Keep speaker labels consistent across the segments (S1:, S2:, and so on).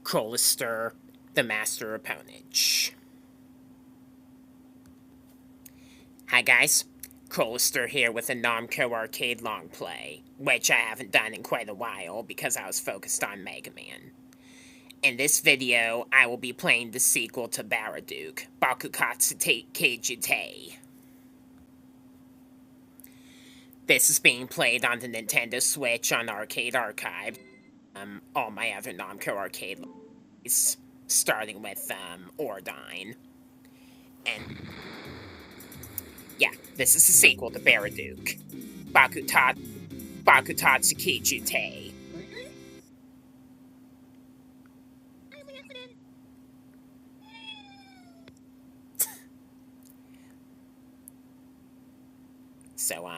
S1: Crolister, the master opponent. Hi guys, Crolister here with a Namco arcade long play, which I haven't done in quite a while because I was focused on Mega Man. In this video, I will be playing the sequel to Baraduke, Bokutotsu Kiju-tei. This is being played on the Nintendo Switch on Arcade Archive. All my other Namco arcade plays, starting with Ordine. And yeah, this is the sequel to Baraduke, Bokutotsu Kiju-tei. So,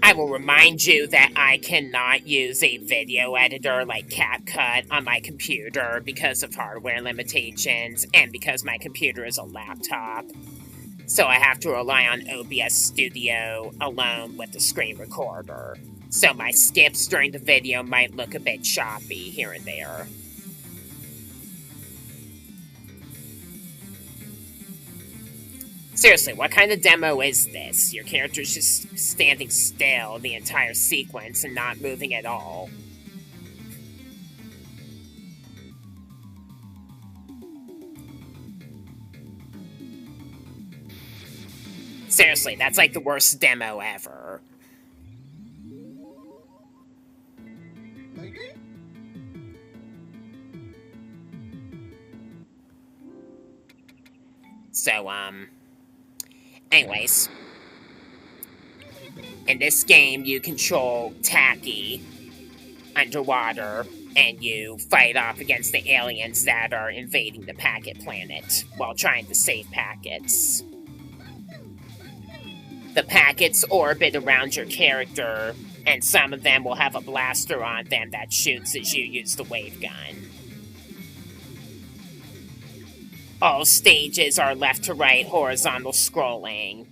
S1: I will remind you that I cannot use a video editor like CapCut on my computer because of hardware limitations and because my computer is a laptop. So I have to rely on OBS Studio alone with the screen recorder. So my skips during the video might look a bit choppy here and there. Seriously, what kind of demo is this? Your character's just standing still the entire sequence and not moving at all. Seriously, that's like the worst demo ever. So, anyways, in this game, you control Tacky underwater, and you fight off against the aliens that are invading the Packet planet while trying to save Packets. The Packets orbit around your character, and some of them will have a blaster on them that shoots as you use the wave gun. All stages are left to right horizontal scrolling,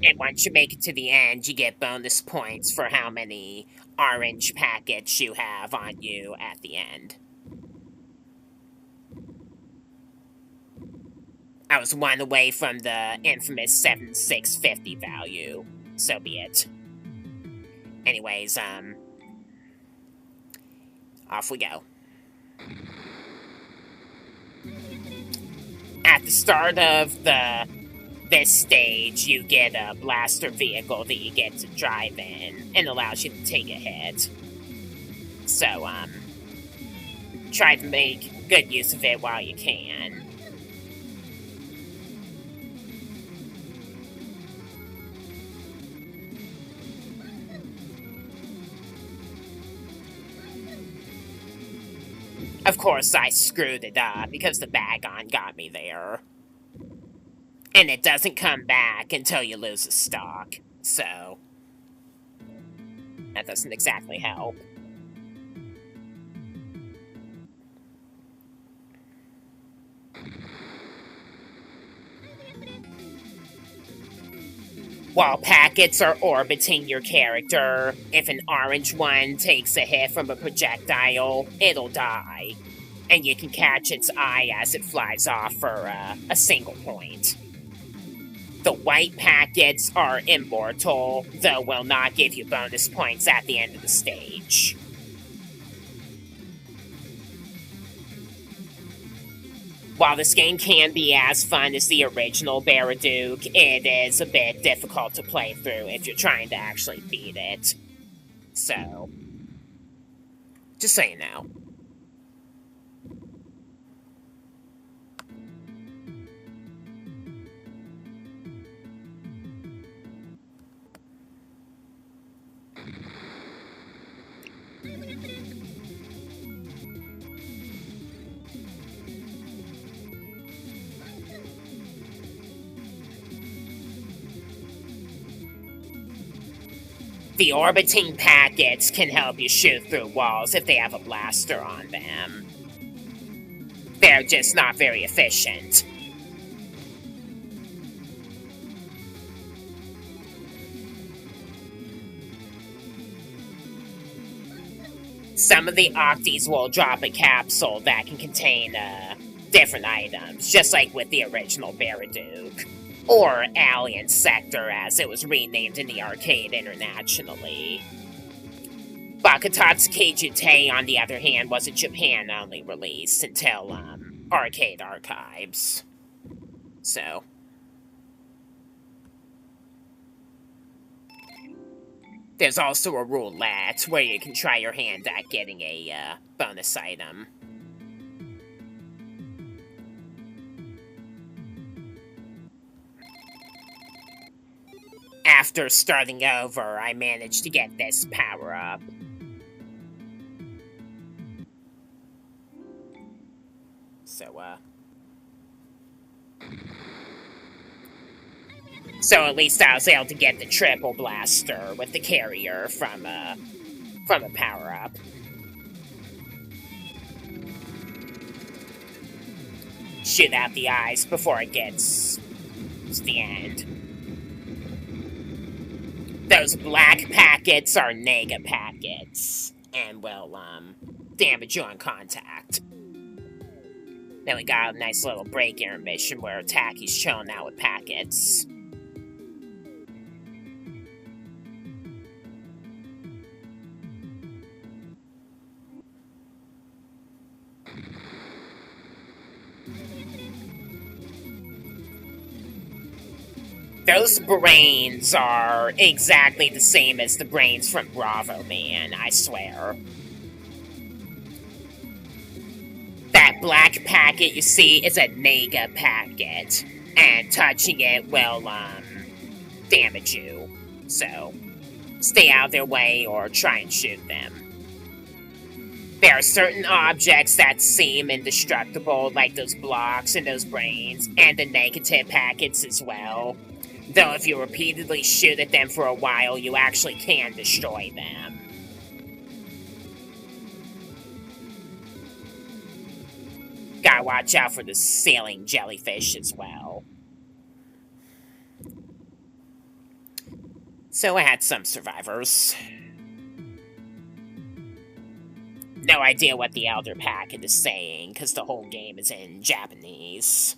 S1: and once you make it to the end, you get bonus points for how many orange packets you have on you at the end. I was one away from the infamous 7650 value, so be it. Anyways, off we go. At the start of this stage, you get a blaster vehicle that you get to drive in and allows you to take a hit. So, try to make good use of it while you can. Of course, I screwed it up because the Bagans got me there. And it doesn't come back until you lose a stock, so that doesn't exactly help. While packets are orbiting your character, if an orange one takes a hit from a projectile, it'll die. And you can catch its eye as it flies off for a single point. The white packets are immortal, though will not give you bonus points at the end of the stage. While this game can be as fun as the original Baraduke, it is a bit difficult to play through if you're trying to actually beat it. So, just so you know. The orbiting packets can help you shoot through walls if they have a blaster on them. They're just not very efficient. Some of the Octis will drop a capsule that can contain different items, just like with the original Baraduke. Or Alien Sector, as it was renamed in the arcade internationally. Bokutotsu Kiju-tei, on the other hand, was a Japan-only release until arcade archives. So... There's also a roulette where you can try your hand at getting a bonus item. After starting over, I managed to get this power-up. So at least I was able to get the triple blaster with the carrier from a power-up. Shoot out the eyes before it gets to the end. Those black packets are Nega Paccets, and will damage you on contact. Then we got a nice little break intermission where Taki's chilling out with packets. Those brains are exactly the same as the brains from Bravo Man, I swear. That black packet you see is a Nega packet, and touching it will, damage you. So, stay out of their way or try and shoot them. There are certain objects that seem indestructible, like those blocks and those brains, and the negative packets as well. Though if you repeatedly shoot at them for a while, you actually can destroy them. Gotta watch out for the sailing jellyfish as well. So I had some survivors. No idea what the Elder Packet is saying, because the whole game is in Japanese.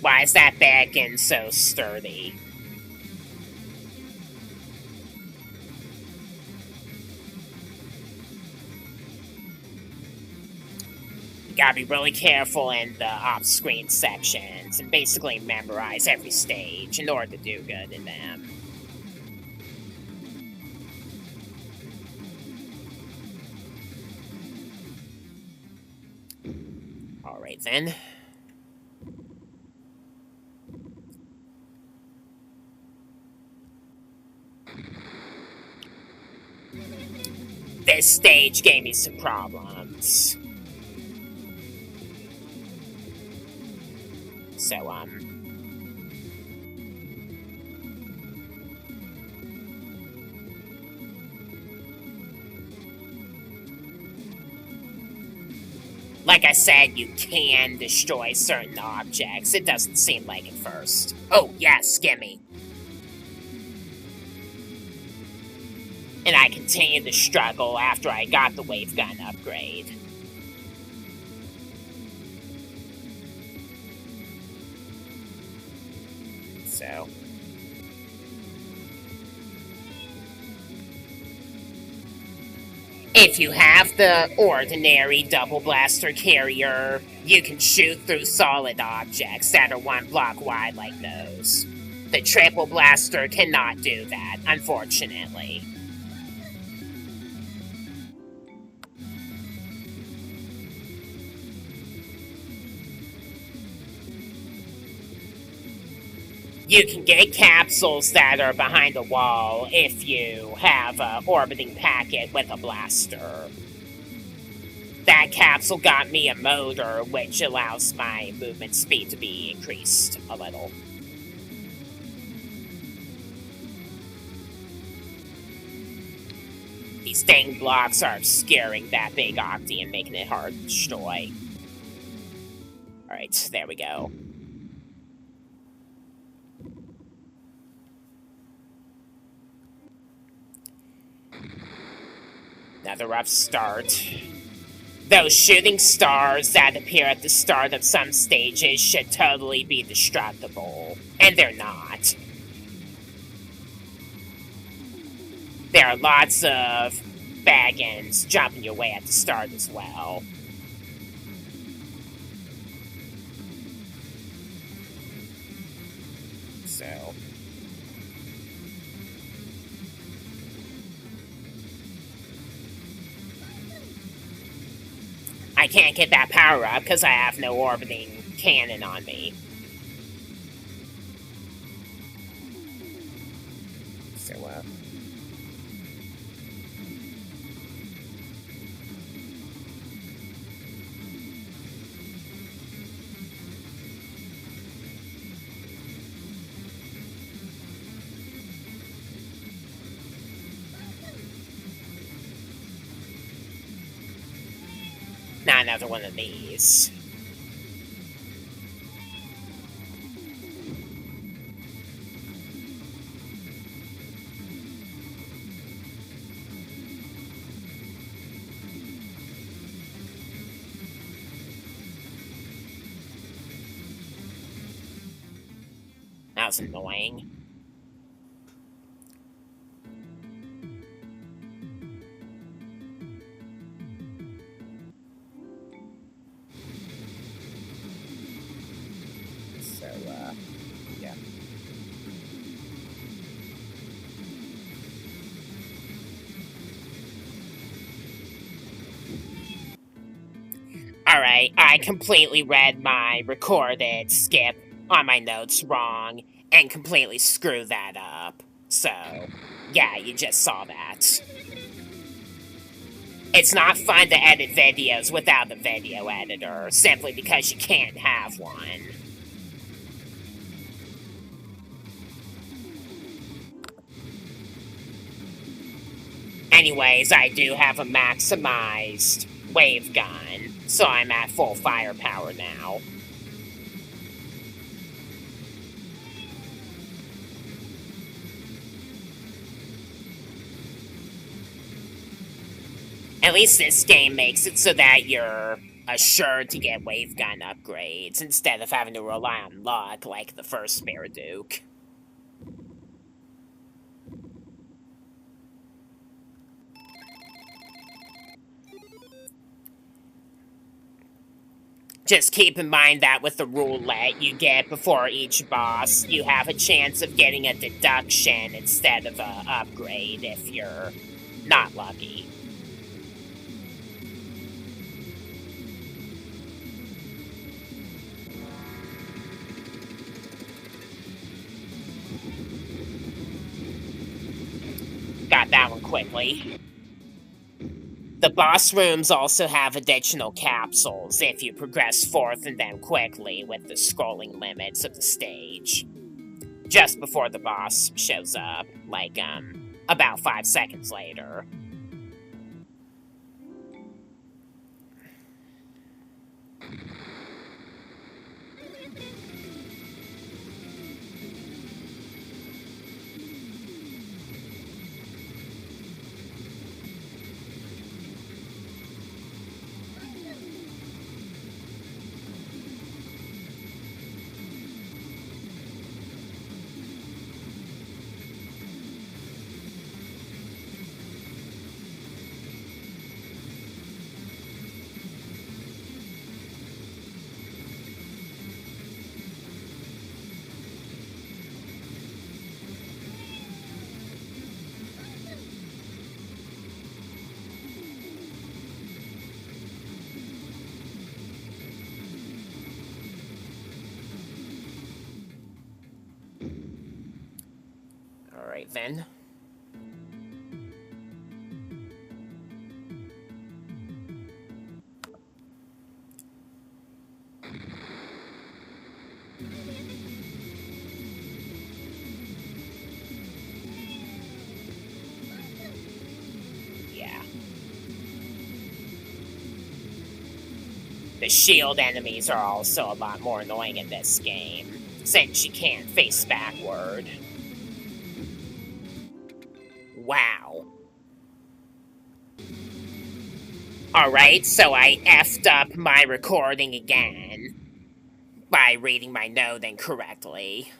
S1: Why is that Bagans so sturdy? You gotta be really careful in the off-screen sections and basically memorize every stage in order to do good in them. Alright then. This stage gave me some problems. So, like I said, you can destroy certain objects. It doesn't seem like at first. Oh, yes, gimme. And I continued the struggle after I got the wave gun upgrade. So... if you have the ordinary double blaster carrier, you can shoot through solid objects that are one block wide like those. The triple blaster cannot do that, unfortunately. You can get capsules that are behind a wall if you have an orbiting packet with a blaster. That capsule got me a motor, which allows my movement speed to be increased a little. These dang blocks are obscuring that big Octi and making it hard to destroy. Alright, there we go. Another rough start. Those shooting stars that appear at the start of some stages should totally be destructible, and they're not. There are lots of Bagans jumping your way at the start as well. So... I can't get that power up because I have no orbiting cannon on me. So, not another one of these. That was annoying. So, yeah. Alright, I completely read my recorded skip on my notes wrong and completely screwed that up. So, yeah, you just saw that. It's not fun to edit videos without a video editor, simply because you can't have one. Anyways, I do have a maximized wave gun, so I'm at full firepower now. At least this game makes it so that you're assured to get wave gun upgrades instead of having to rely on luck like the first Baraduke. Just keep in mind that with the roulette you get before each boss, you have a chance of getting a deduction instead of an upgrade if you're not lucky. Got that one quickly. The boss rooms also have additional capsules if you progress forth in them quickly with the scrolling limits of the stage. Just before the boss shows up, like, about 5 seconds later. Alright then. The shield enemies are also a lot more annoying in this game, since you can't face backward. Wow. Alright, so I effed up my recording again by reading my note incorrectly.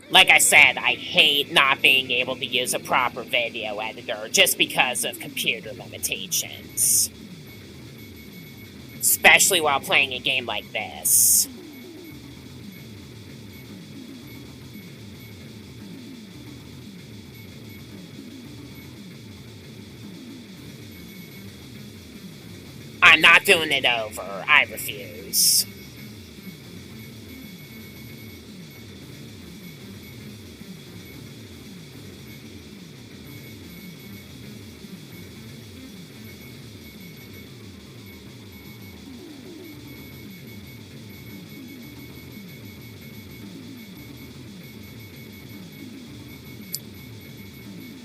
S1: Like I said, I hate not being able to use a proper video editor just because of computer limitations. Especially while playing a game like this. I'm not doing it over. I refuse.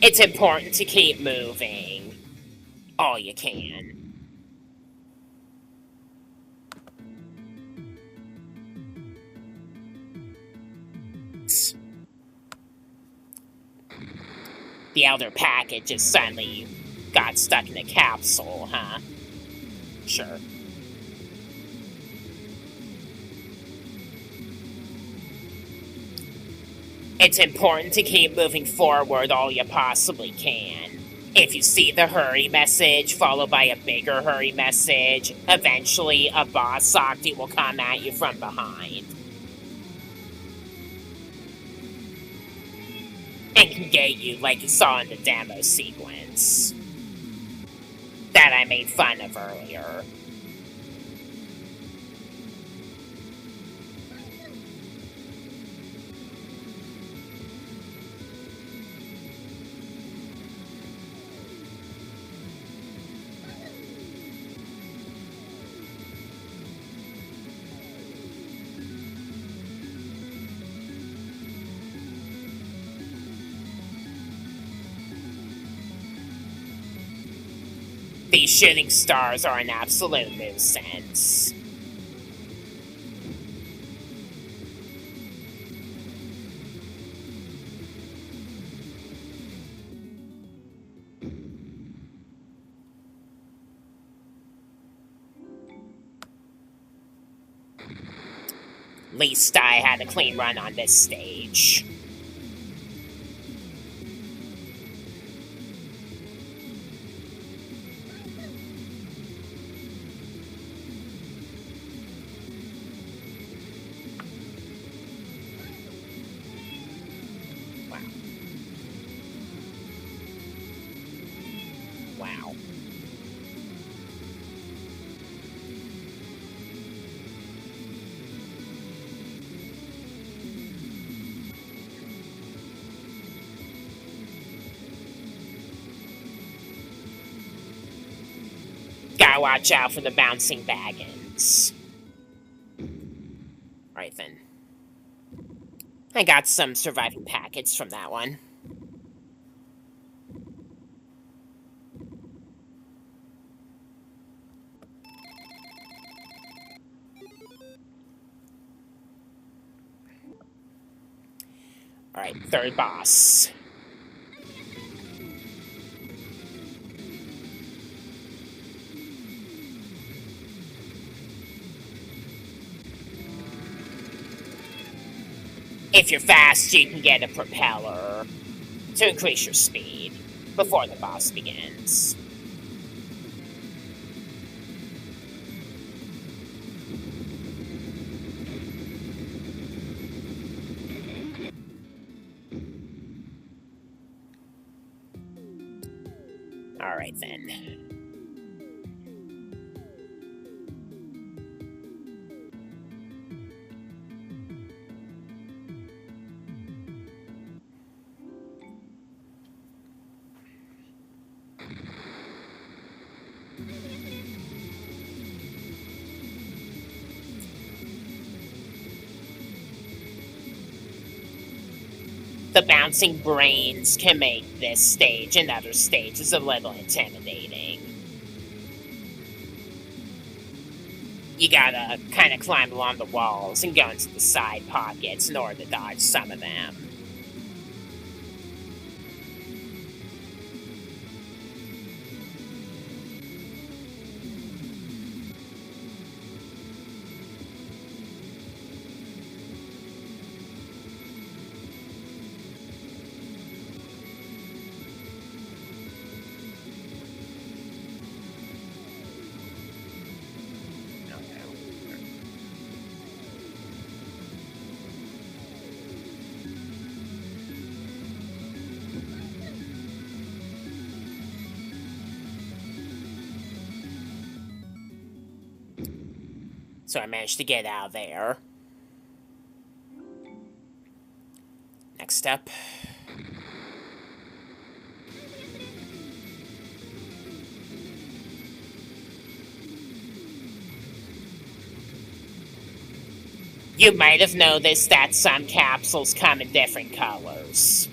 S1: It's important to keep moving all you can. The Elder Package just suddenly got stuck in a capsule, huh? Sure. It's important to keep moving forward all you possibly can. If you see the hurry message followed by a bigger hurry message, eventually a boss Octi will come at you from behind. And can get you like you saw in the demo sequence that I made fun of earlier. These shooting stars are an absolute nuisance. At least I had a clean run on this stage. Wow. Gotta watch out for the bouncing Bagans. Alright then. I got some surviving packets from that one. Alright, third boss. If you're fast, you can get a propeller to increase your speed before the boss begins. Alright then. The bouncing brains can make this stage and other stages a little intimidating. You gotta kind of climb along the walls and go into the side pockets in order to dodge some of them. So I managed to get out of there. Next up. You might have noticed that some capsules come in different colors.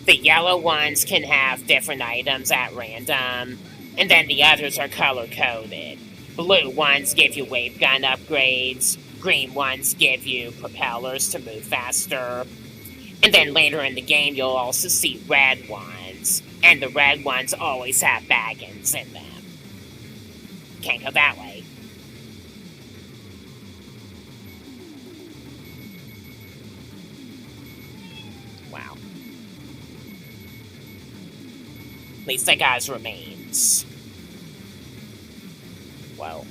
S1: The yellow ones can have different items at random, and then the others are color-coded. Blue ones give you wave gun upgrades, green ones give you propellers to move faster, and then later in the game you'll also see red ones, and the red ones always have Bagans in them. Can't go that way. Wow. At least that guy's remains. Whoa.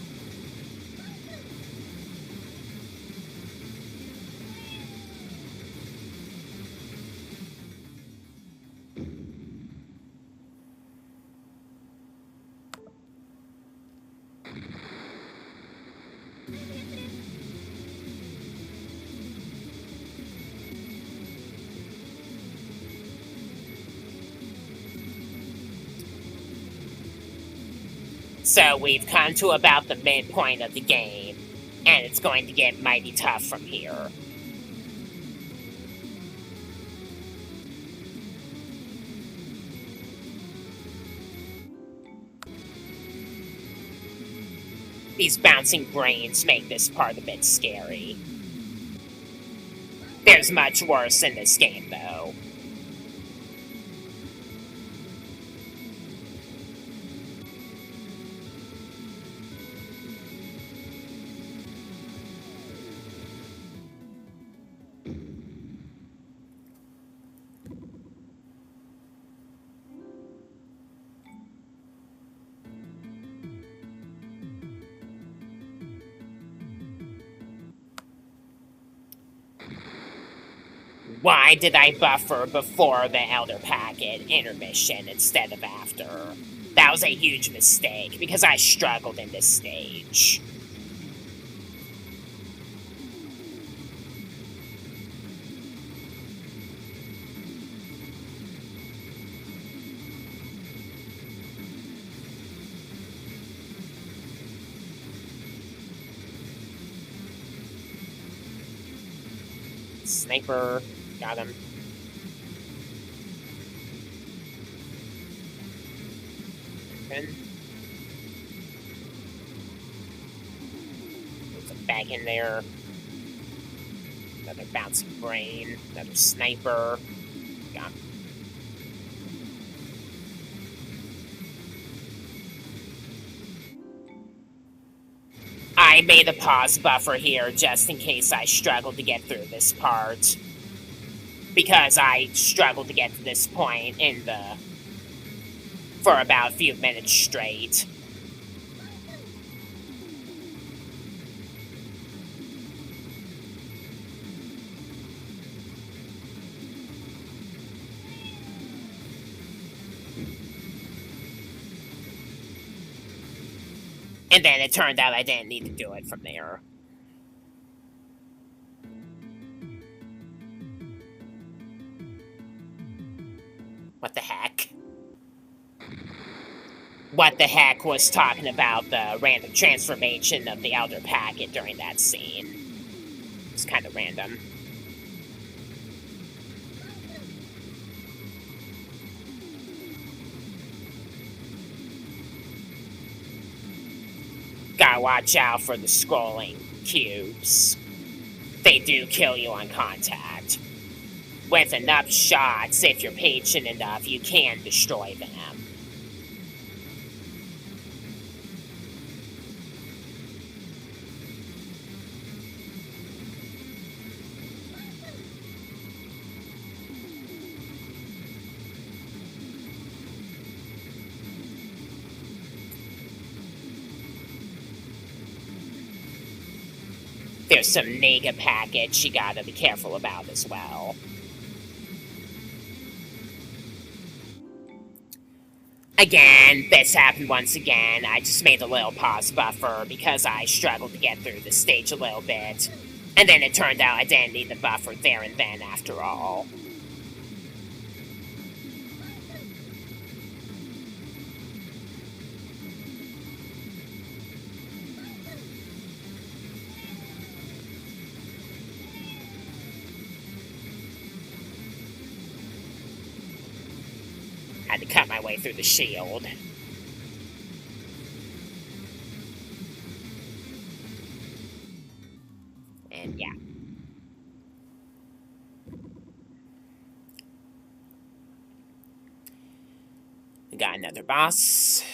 S1: So we've come to about the midpoint of the game, and it's going to get mighty tough from here. These bouncing brains make this part a bit scary. There's much worse in this game, though. Why did I buffer before the Elder Packet intermission instead of after? That was a huge mistake, because I struggled in this stage. Sniper. Got him. There's a bag in there. Another bouncing brain. Another sniper. Got him. I made a pause buffer here just in case I struggled to get through this part. Because I struggled to get to this point for about a few minutes straight. And then it turned out I didn't need to do it from there. What the heck? What the heck was talking about the random transformation of the Elder Packet during that scene? It's kind of random. gotta watch out for the scrolling cubes. They do kill you on contact. With enough shots, if you're patient enough, you can destroy them. There's some Nega Paccets you gotta be careful about as well. Again, this happened once again. I just made a little pause buffer because I struggled to get through the stage a little bit. And then it turned out I didn't need the buffer there and then after all. Had to cut my way through the shield. And yeah. We got another boss.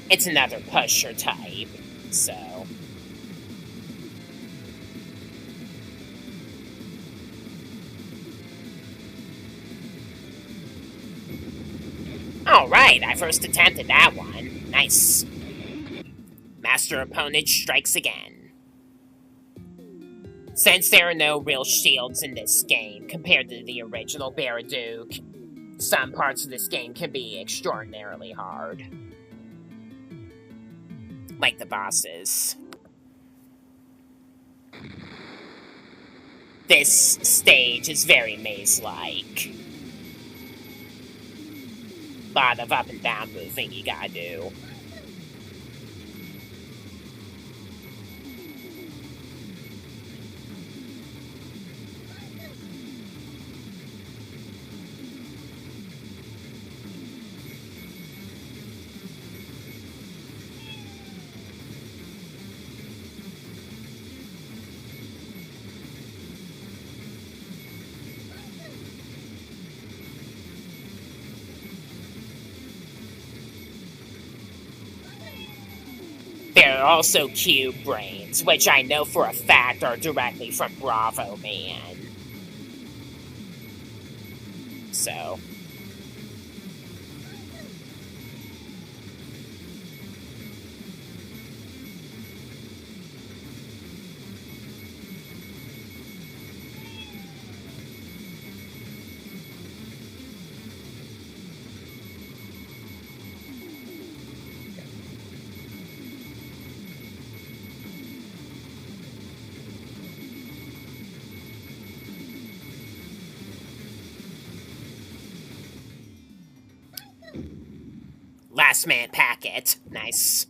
S1: It's another pusher type, so... Alright, I first attempted that one. Nice. Master opponent strikes again. Since there are no real shields in this game compared to the original Baraduke, some parts of this game can be extraordinarily hard. Like the bosses. This stage is very maze-like. Lot of up and down moving you gotta do. There are also cube brains, which I know for a fact are directly from Bravo Man. So... Last man packet. Nice.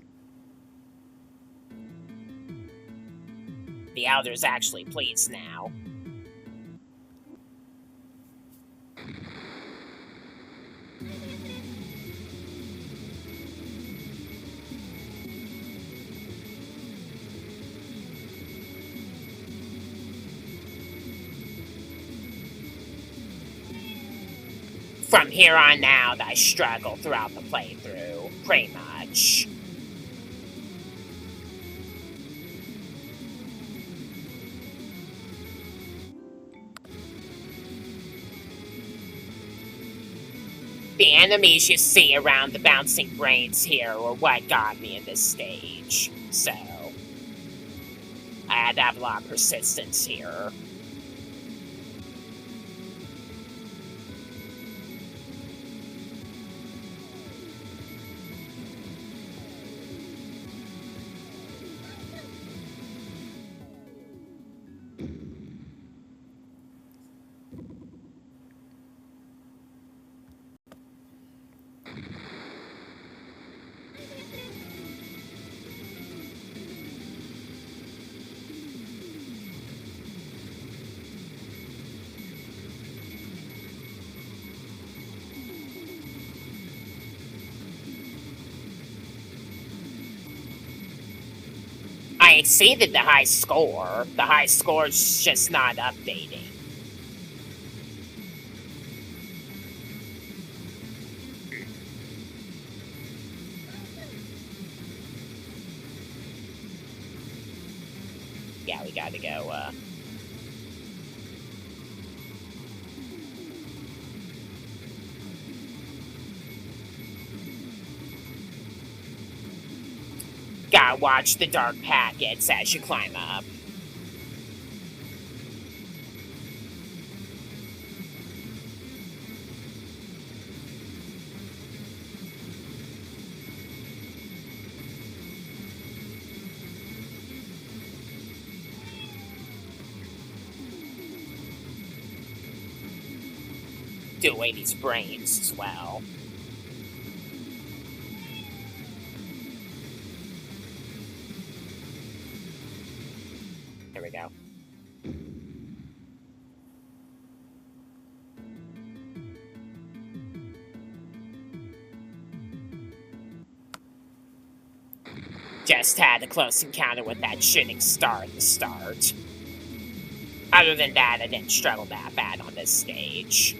S1: The Elder's actually pleased now. From here on out, I struggle throughout the playthrough, pretty much. The enemies you see around the bouncing brains here are what got me in this stage, so I had to have a lot of persistence here. I exceeded the high score. The high score's just not updating. Yeah, we gotta go, Gotta watch the dark packets as you climb up. Do away these brains as well. Here we go. Just had a close encounter with that shooting star at the start. Other than that, I didn't struggle that bad on this stage.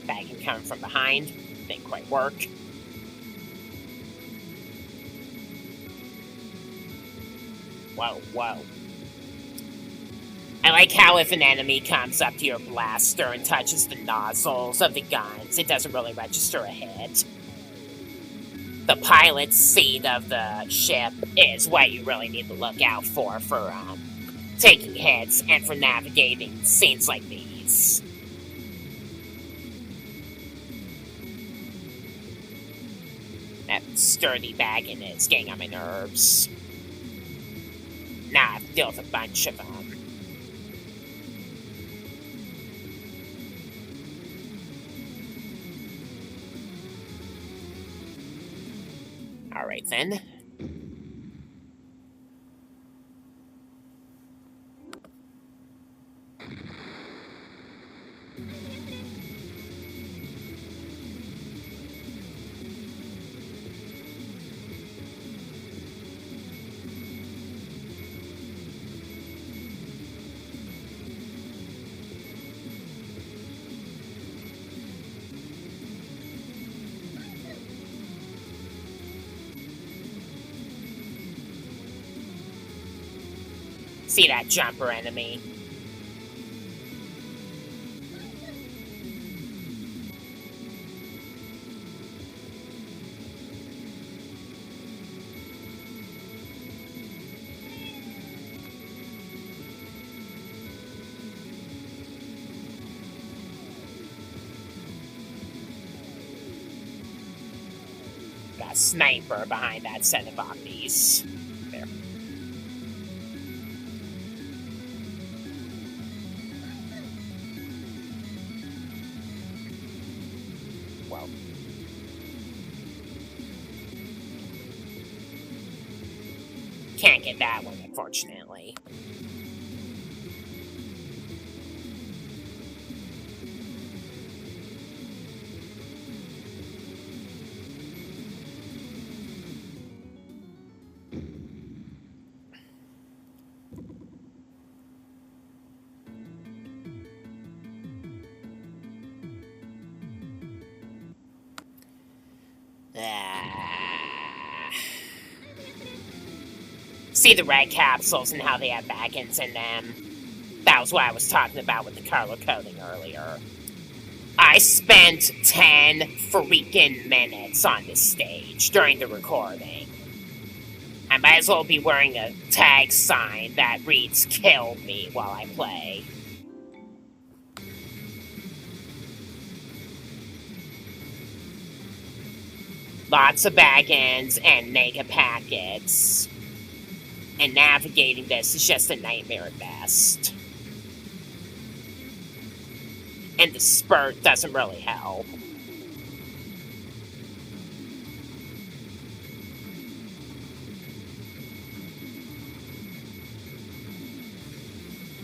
S1: Bag can come from behind. Didn't quite work. Whoa, whoa. I like how if an enemy comes up to your blaster and touches the nozzles of the guns, it doesn't really register a hit. The pilot's seat of the ship is what you really need to look out for taking hits and for navigating scenes like these. That sturdy Bagan is getting on my nerves. Now I have to deal with a bunch of them. Alright then. See that jumper enemy? Got a sniper behind that set of Octis. There. Well. Can't get that one, unfortunately. See the red capsules and how they have Bagans in them. That was what I was talking about with the color coding earlier. I spent 10 freaking minutes on this stage during the recording. I might as well be wearing a tag sign that reads "Kill me" while I play. Lots of Bagans and Nega Paccets. And navigating this is just a nightmare at best. And the spurt doesn't really help.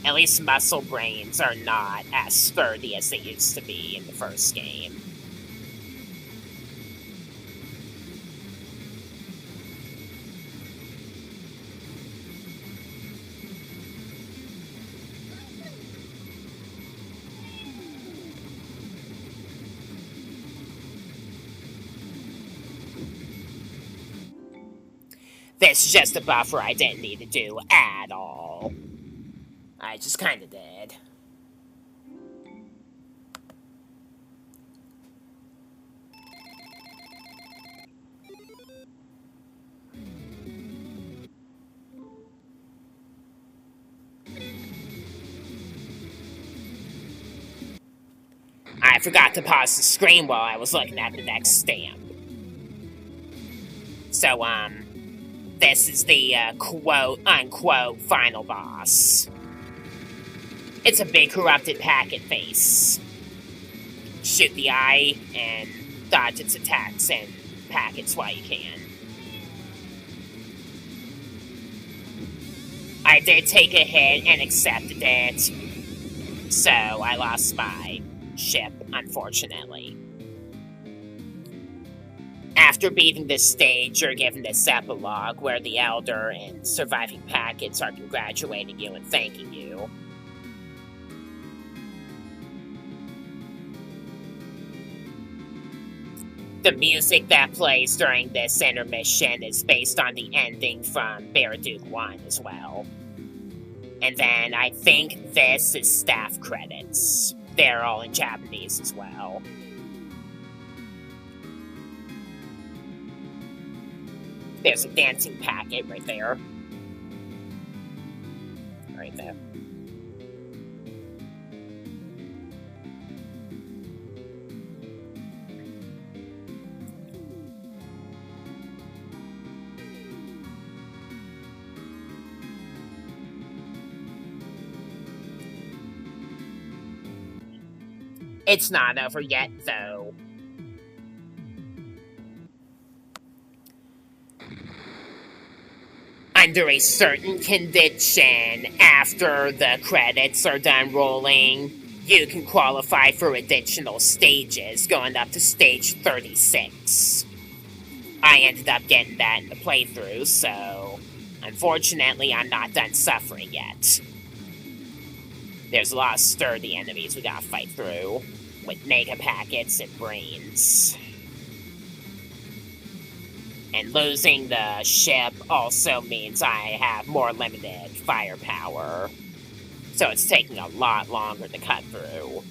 S1: At least muscle brains are not as sturdy as they used to be in the first game. This is just a buffer I didn't need to do at all. I just kinda did. I forgot to pause the screen while I was looking at the next stamp. So, this is the quote-unquote final boss. It's a big corrupted packet face. Shoot the eye and dodge its attacks and packets while you can. I did take a hit and accepted it, so I lost my ship, unfortunately. After beating this stage, you're given this epilogue where the Elder and surviving packets are congratulating you and thanking you. The music that plays during this intermission is based on the ending from Baraduke 1 as well. And then I think this is staff credits. They're all in Japanese as well. There's a dancing packet right there. Right there. It's not over yet, though. Under a certain condition, after the credits are done rolling, you can qualify for additional stages, going up to stage 36. I ended up getting that in the playthrough, so unfortunately I'm not done suffering yet. There's a lot of sturdy enemies we gotta fight through, with Nega Paccets and brains. And losing the ship also means I have more limited firepower, so it's taking a lot longer to cut through.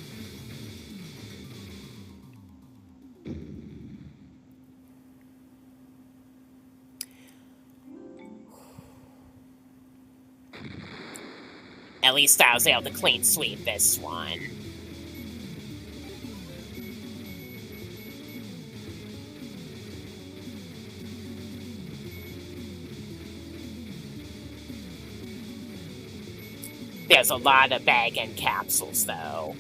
S1: At least I was able to clean sweep this one. There's a lot of Bagans capsules, though.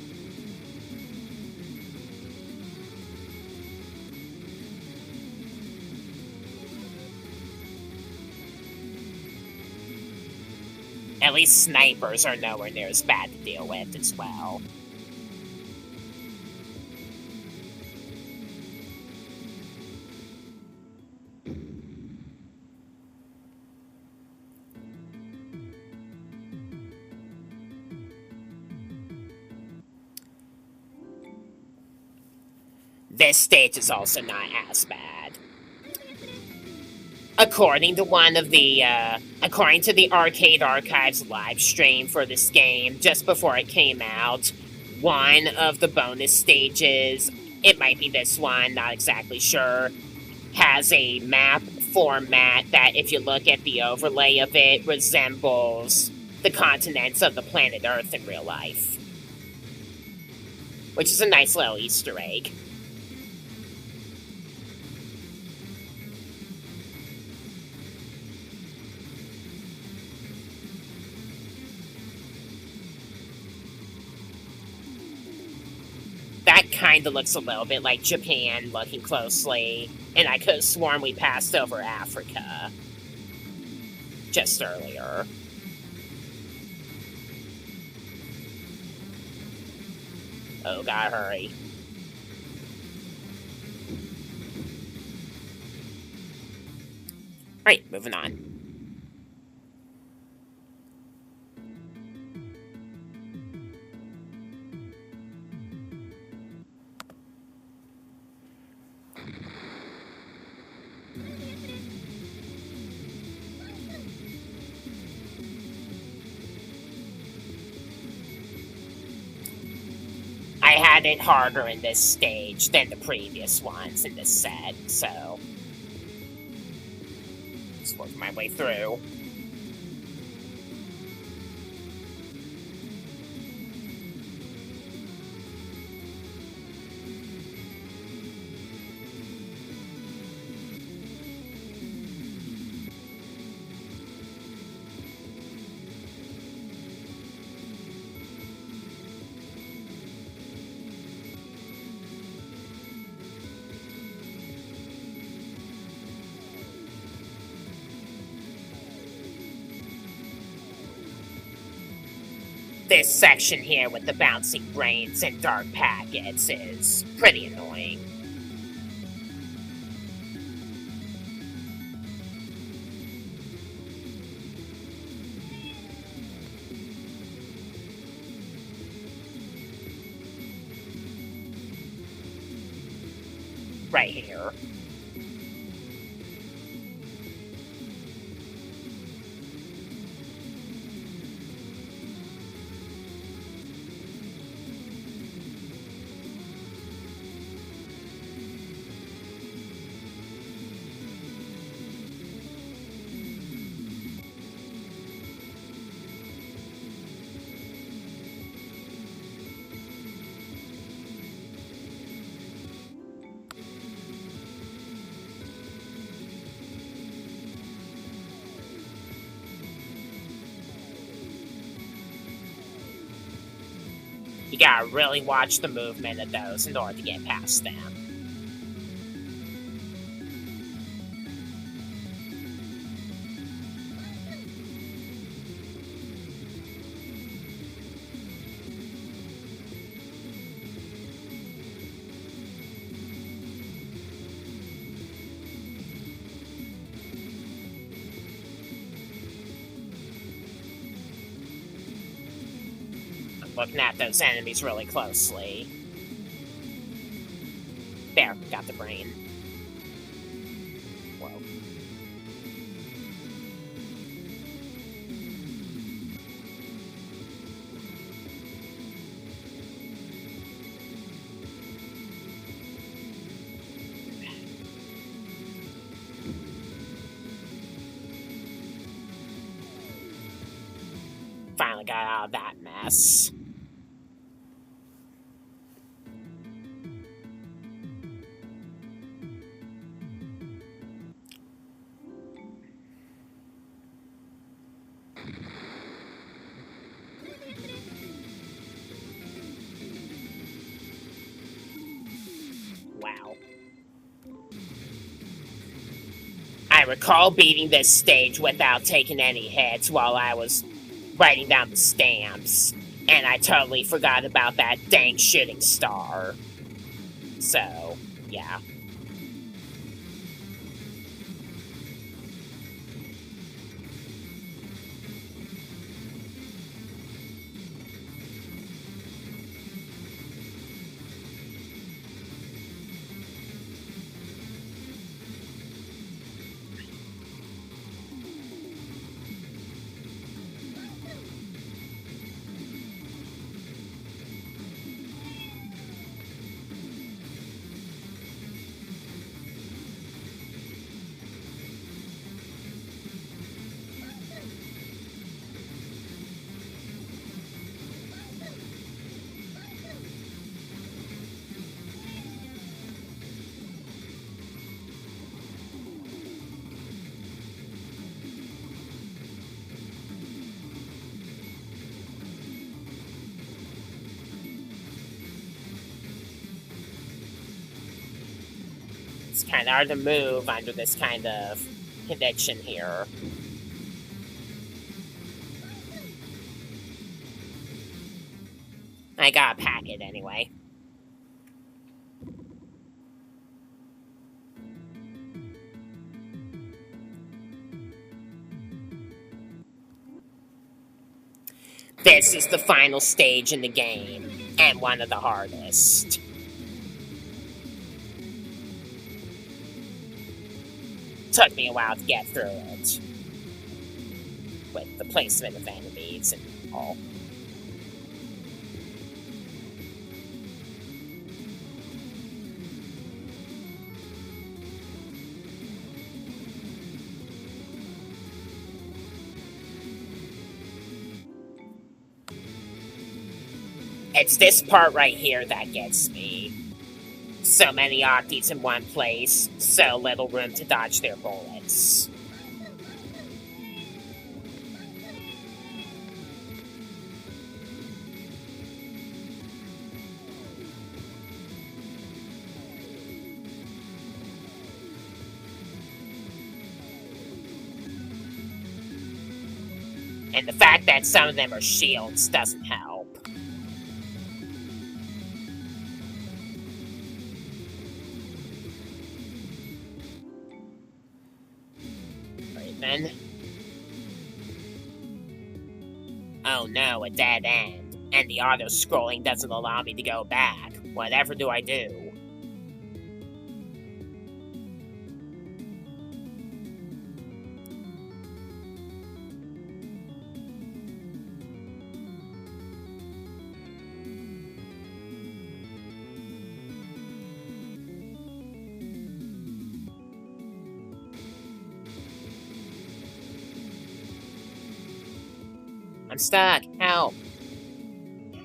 S1: At least snipers are nowhere near as bad to deal with as well. This stage is also not as bad. According to the Arcade Archives live stream for this game, just before it came out, one of the bonus stages, it might be this one, not exactly sure, has a map format that, if you look at the overlay of it, resembles the continents of the planet Earth in real life. Which is a nice little Easter egg. kinda looks a little bit like Japan, looking closely, and I could have sworn we passed over Africa just earlier. Oh, gotta hurry. Alright, moving on. I had it harder in this stage than the previous ones in this set, so just working my way through. This section here with the bouncing brains and dark packets is pretty annoying. Right here. You gotta really watch the movement of those in order to get past them. Looking at those enemies really closely. There, got the brain. Whoa. Finally got out of that mess. Wow. I recall beating this stage without taking any hits while I was writing down the stamps, and I totally forgot about that dang shooting star. So, yeah. It's kind of hard to move under this kind of condition here. I got a packet anyway. This is the final stage in the game, and one of the hardest. Took me a while to get through it, with the placement of enemies and all. It's this part right here that gets me. So many Octis in one place, so little room to dodge their bullets. And the fact that some of them are shields doesn't help. Oh no, a dead end. And the auto-scrolling doesn't allow me to go back. Whatever do I do? I'm stuck. Help.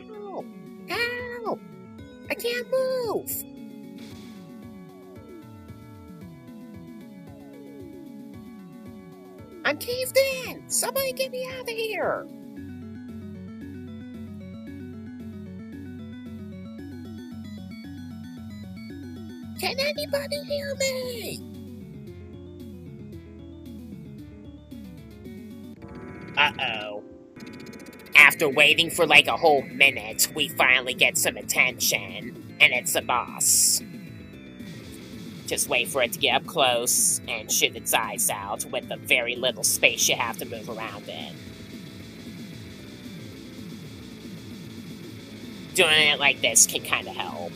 S1: Help. Help. I can't move. I'm caved in. Somebody get me out of here. Can anybody hear me? Uh-oh. After waiting for like a whole minute, we finally get some attention, and it's a boss. Just wait for it to get up close and shoot its eyes out with the very little space you have to move around in. Doing it like this can kind of help.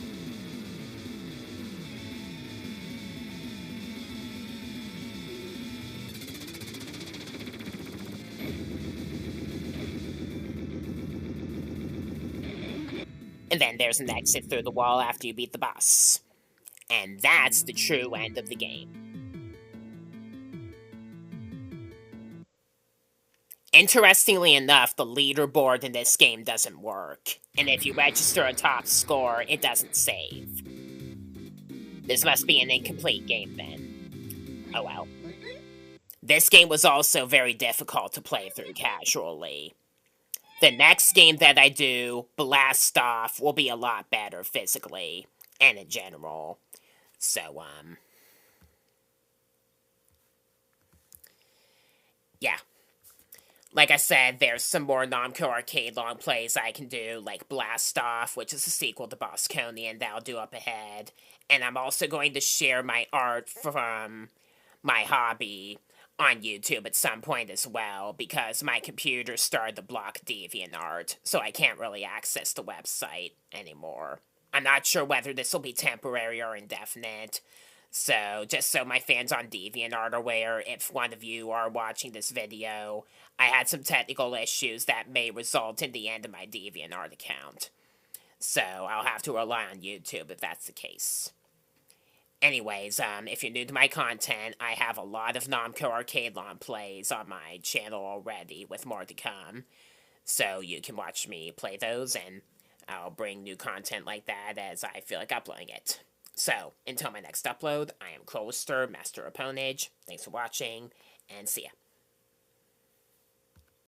S1: And then there's an exit through the wall after you beat the boss. And that's the true end of the game. Interestingly enough, the leaderboard in this game doesn't work. And if you register a top score, it doesn't save. This must be an incomplete game then. Oh well. This game was also very difficult to play through casually. The next game that I do, Blast Off, will be a lot better physically and in general. So, yeah. Like I said, there's some more Namco arcade long plays I can do, like Blast Off, which is a sequel to Bosconian that I'll do up ahead. And I'm also going to share my art from my hobby on YouTube at some point as well, because my computer started to block DeviantArt, so I can't really access the website anymore. I'm not sure whether this will be temporary or indefinite, so just so my fans on DeviantArt are aware, if one of you are watching this video, I had some technical issues that may result in the end of my DeviantArt account. So I'll have to rely on YouTube if that's the case. Anyways, if you're new to my content, I have a lot of Namco arcade long plays on my channel already, with more to come. So you can watch me play those, and I'll bring new content like that as I feel like uploading it. So, until my next upload, I am Crowster, Master of Ponage. Thanks for watching, and see ya.